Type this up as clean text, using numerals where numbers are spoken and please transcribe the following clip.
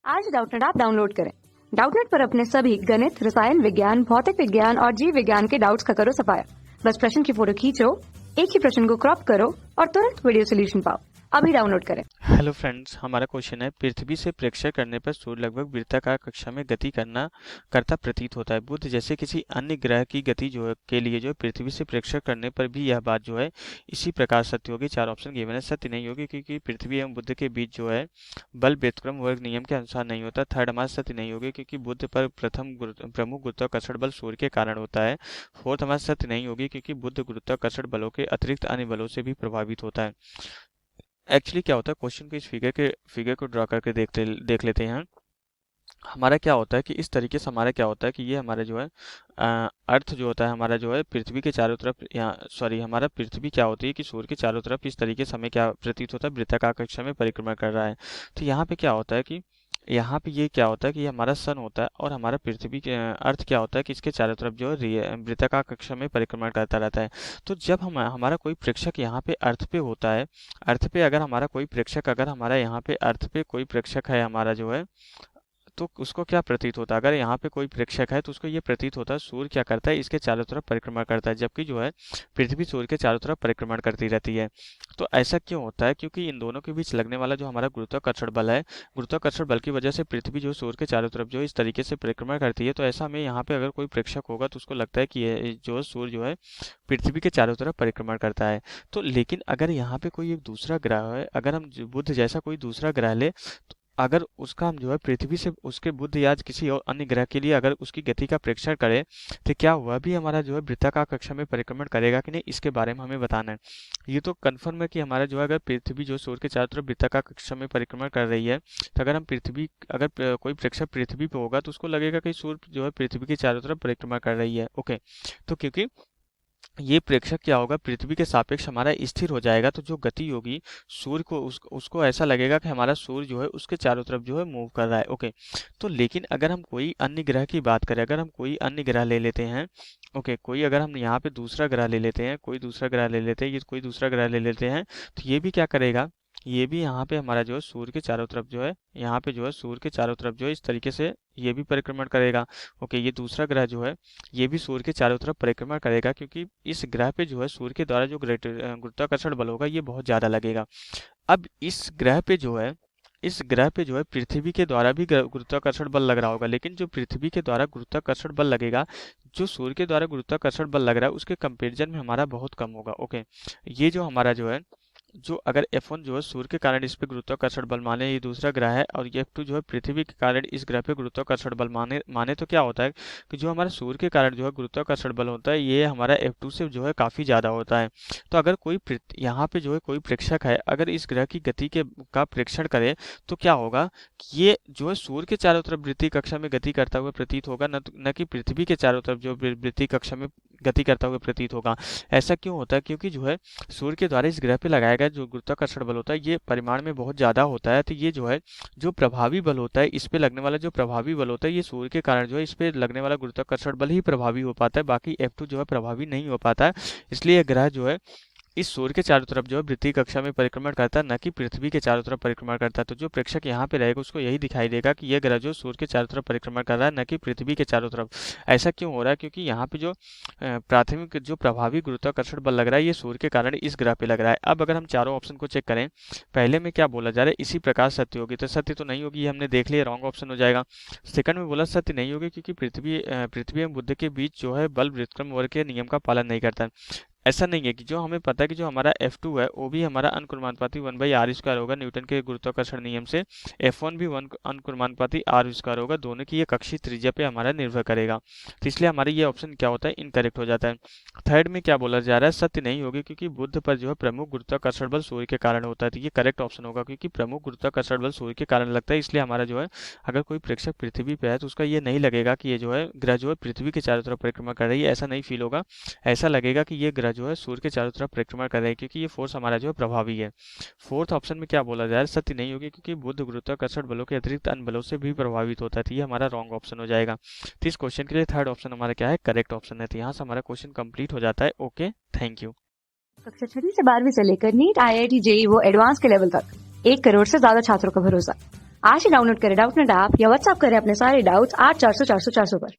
आज Doubtnut app download करें। Doubtnut पर अपने सभी गणित, रसायन विज्ञान, भौतिक विज्ञान और जीव विज्ञान के डाउट्स का करो सफाया। बस प्रश्न की फोटो खींचो, एक ही प्रश्न को क्रॉप करो और तुरंत वीडियो सोल्यूशन पाओ। अभी डाउनलोड करें। हेलो फ्रेंड्स, हमारा क्वेश्चन है पृथ्वी से प्रेक्षण करने पर सूर्य लगभग वृत्ताकार कक्षा में गति करता प्रतीत होता है। बुध जैसे किसी अन्य ग्रह की गति जो है के लिए जो है पृथ्वी से प्रेक्षण करने पर भी यह बात जो है इसी प्रकार सत्य होगी। 4 ऑप्शन गिवन है। सत्य नहीं होगी क्योंकि पृथ्वी एवं बुध के बीच जो है बल व्युत्क्रम वर्ग नियम के अनुसार नहीं होता। थर्ड हमारा सत्य नहीं होगी क्योंकि बुध पर प्रमुख गुरुत्वाकर्षण बल सूर्य के कारण होता है। फोर्थ हमारा सत्य नहीं होगी क्योंकि बुध गुरुत्वाकर्षण बलों के अतिरिक्त अन्य बलों से भी प्रभावित होता है। एक्चुअली क्या होता है, क्वेश्चन को इस फिगर को ड्रा करके देख लेते हैं। हमारा क्या होता है कि इस तरीके से हमारा क्या होता है कि ये हमारा जो है अर्थ जो होता है हमारा जो है पृथ्वी के चारों तरफ हमारा पृथ्वी क्या होती है कि सूर्य के चारों तरफ इस तरीके से हमें क्या प्रतीत होता है, वृत्ताकार कक्षा में परिक्रमा कर रहा है। तो यहाँ पे क्या होता है कि यहाँ पे ये क्या होता है कि ये हमारा सन होता है और हमारा पृथ्वी के अर्थ क्या होता है कि इसके चारों तरफ जो है वृत्ताकार कक्षा में परिक्रमण करता रहता है। तो जब हमारा कोई प्रेक्षक यहाँ पे अर्थ पे होता है, अर्थ पे अगर हमारा कोई प्रेक्षक अगर हमारा यहाँ पे अर्थ पे कोई प्रेक्षक है हमारा जो है, तो उसको क्या प्रतीत होता है, अगर यहाँ पे कोई प्रेक्षक है तो उसको ये प्रतीत होता है सूर्य क्या करता है, इसके चारों तरफ परिक्रमण करता है, जबकि जो है पृथ्वी सूर्य के चारों तरफ परिक्रमण करती रहती है। तो ऐसा क्यों होता है, क्योंकि इन दोनों के बीच लगने वाला जो हमारा गुरुत्वाकर्षण बल है, गुरुत्वाकर्षण बल की वजह से पृथ्वी जो सूर्य के चारों तरफ जो है इस तरीके से परिक्रमण करती है। तो ऐसा में यहाँ पे अगर कोई प्रेक्षक होगा तो उसको लगता है कि ये जो सूर्य जो है पृथ्वी के चारों तरफ परिक्रमण करता है। तो लेकिन अगर यहाँ पे कोई एक दूसरा ग्रह है, अगर हम बुध जैसा कोई दूसरा ग्रह ले, अगर उसका हम जो है पृथ्वी से उसके बुध या किसी और अन्य ग्रह के लिए अगर उसकी गति का प्रेक्षण करें तो क्या वह भी हमारा जो है वृत्ताकार कक्षा में परिक्रमण करेगा कि नहीं, इसके बारे में हमें बताना है। ये तो कंफर्म है कि हमारा जो है अगर पृथ्वी जो सूर्य के चारों तरफ वृत्ताकार कक्षा में परिक्रमण कर रही है, तो अगर कोई प्रेक्षक पृथ्वी पे होगा तो उसको लगेगा कि सूर्य जो है पृथ्वी के चारों तरफ परिक्रमण कर रही है। ओके, तो क्योंकि ये प्रेक्षक क्या होगा पृथ्वी के सापेक्ष हमारा स्थिर हो जाएगा, तो जो गति होगी सूर्य को उसको ऐसा लगेगा कि हमारा सूर्य जो है उसके चारों तरफ जो है मूव कर रहा है। ओके, तो लेकिन अगर हम कोई अन्य ग्रह की बात करें, अगर हम कोई अन्य ग्रह ले लेते हैं, ओके कोई अगर हम यहाँ पे दूसरा ग्रह ले लेते हैं, कोई दूसरा ग्रह ले लेते हैं, ये कोई दूसरा ग्रह ले लेते हैं, तो ये भी क्या करेगा, ये भी यहाँ पे हमारा जो है सूर्य के चारों तरफ जो है यहाँ पे जो है सूर्य के चारों तरफ जो है इस तरीके से ये भी परिक्रमण करेगा। ओके, ये दूसरा ग्रह जो है ये भी सूर्य के चारों तरफ परिक्रमण करेगा, क्योंकि इस ग्रह पे जो है सूर्य के द्वारा जो गुरुत्वाकर्षण बल होगा ये बहुत ज्यादा लगेगा। अब इस ग्रह पे जो है पृथ्वी के द्वारा भी गुरुत्वाकर्षण बल लग रहा होगा, लेकिन जो पृथ्वी के द्वारा गुरुत्वाकर्षण बल लगेगा, जो सूर्य के द्वारा गुरुत्वाकर्षण बल लग रहा है उसके कंपेरिजन में हमारा बहुत कम होगा। ओके, ये जो हमारा जो है जो अगर F1 जो है सूर्य के कारण इस पे गुरुत्वाकर्षण बल माने ये दूसरा ग्रह है, और ये F2 जो है पृथ्वी के कारण इस ग्रह पे गुरुत्वाकर्षण बल माने तो क्या होता है कि जो हमारा सूर्य के कारण जो है गुरुत्वाकर्षण बल होता है ये हमारा F2 से जो है काफी ज्यादा होता है। तो अगर कोई यहाँ पे जो है कोई प्रेक्षक है अगर इस ग्रह की गति का प्रेक्षण करे तो क्या होगा कि ये जो है सूर्य के चारों तरफ वृत्तीय कक्षा में गति करता हुआ प्रतीत होगा, न कि पृथ्वी के चारों तरफ जो वृत्तीय कक्षा में गति करता हुआ प्रतीत होगा। ऐसा क्यों होता है, क्योंकि जो है सूर्य के द्वारा इस ग्रह पे लगाया गया जो गुरुत्वाकर्षण बल होता है ये परिमाण में बहुत ज्यादा होता है। तो ये जो है जो प्रभावी बल होता है, इस पे लगने वाला जो प्रभावी बल होता है ये सूर्य के कारण जो है इस पे लगने वाला गुरुत्वाकर्षण बल ही प्रभावी हो पाता है, बाकी F2 जो है प्रभावी नहीं हो पाता है। इसलिए यह ग्रह जो है इस सूर्य के चारों तरफ जो है वृत्तीय कक्षा में परिक्रमण करता है, न कि पृथ्वी के चारों तरफ परिक्रमण करता है। तो जो प्रेक्षक यहाँ पे रहेगा उसको यही दिखाई देगा कि यह ग्रह जो सूर्य के चारों तरफ परिक्रमण कर रहा है, न कि पृथ्वी के चारों तरफ। ऐसा क्यों हो रहा है, क्योंकि यहाँ पे जो प्राथमिक जो प्रभावी गुरुत्वाकर्षण बल लग रहा है ये सूर्य के कारण इस ग्रह पे लग रहा है। अब अगर हम चारों ऑप्शन को चेक करें, पहले में क्या बोला जा रहा है इसी प्रकार सत्य होगी, तो सत्य तो नहीं होगी, ये हमने देख लिया, रॉन्ग ऑप्शन हो जाएगा। सेकंड में बोला सत्य नहीं होगी क्योंकि पृथ्वी एवं बुध के बीच जो है बल व्युत्क्रम वर्ग के नियम का पालन नहीं करता है। ऐसा नहीं है कि जो हमें पता है कि जो हमारा F2 है वो भी हमारा अनुक्रमानुपाती 1/r² होगा न्यूटन के गुरुत्वाकर्षण नियम से, F1 भी अनुक्रमानुपाती r² होगा, दोनों की ये कक्षीय त्रिज्या पे हमारा निर्भर करेगा। तो इसलिए हमारा ये ऑप्शन क्या होता है, इनकरेक्ट हो जाता है। थर्ड में क्या बोला जा रहा है, सत्य नहीं होगी क्योंकि बुध पर जो है प्रमुख गुरुत्वाकर्षण बल सूर्य के कारण होता है। तो ये करेक्ट ऑप्शन होगा क्योंकि प्रमुख गुरुत्वाकर्षण बल सूर्य के कारण लगता है, इसलिए हमारा जो है अगर कोई प्रेक्षक पृथ्वी पे है तो उसका ये नहीं लगेगा कि ये जो है ग्रह जो है पृथ्वी के चारों तरफ परिक्रमा कर रही है, ऐसा नहीं फील होगा। ऐसा लगेगा कि ये ग्रह जो है सूर्य के चारों तरफ परिक्रमा कर रहे हैं, क्योंकि ये फोर्स हमारा जो है प्रभावी है। फोर्थ ऑप्शन में क्या बोला जा रहा है, सत्य नहीं होगी क्योंकि बुध गुरुत्वाकर्षण बलों के अतिरिक्त अन्य बलों से भी प्रभावित होता है। तो ये हमारा रॉन्ग ऑप्शन हो जाएगा। तो इस क्वेश्चन के लिए थर्ड ऑप्शन हमारा क्या है, करेक्ट ऑप्शन है। तो यहाँ से हमारा क्वेश्चन कंप्लीट हो जाता है। Okay, thank you. कक्षा 6 से 12वीं से लेकर नीट, IIT, JEE वो एडवांस के लेवल तक 1 करोड़ से ज्यादा छात्रों का भरोसा। आज ही डाउनलोड करें डाउटनेट ऐप या व्हाट्सएप करें अपने सारे डाउट्स 8400 400 400 पर।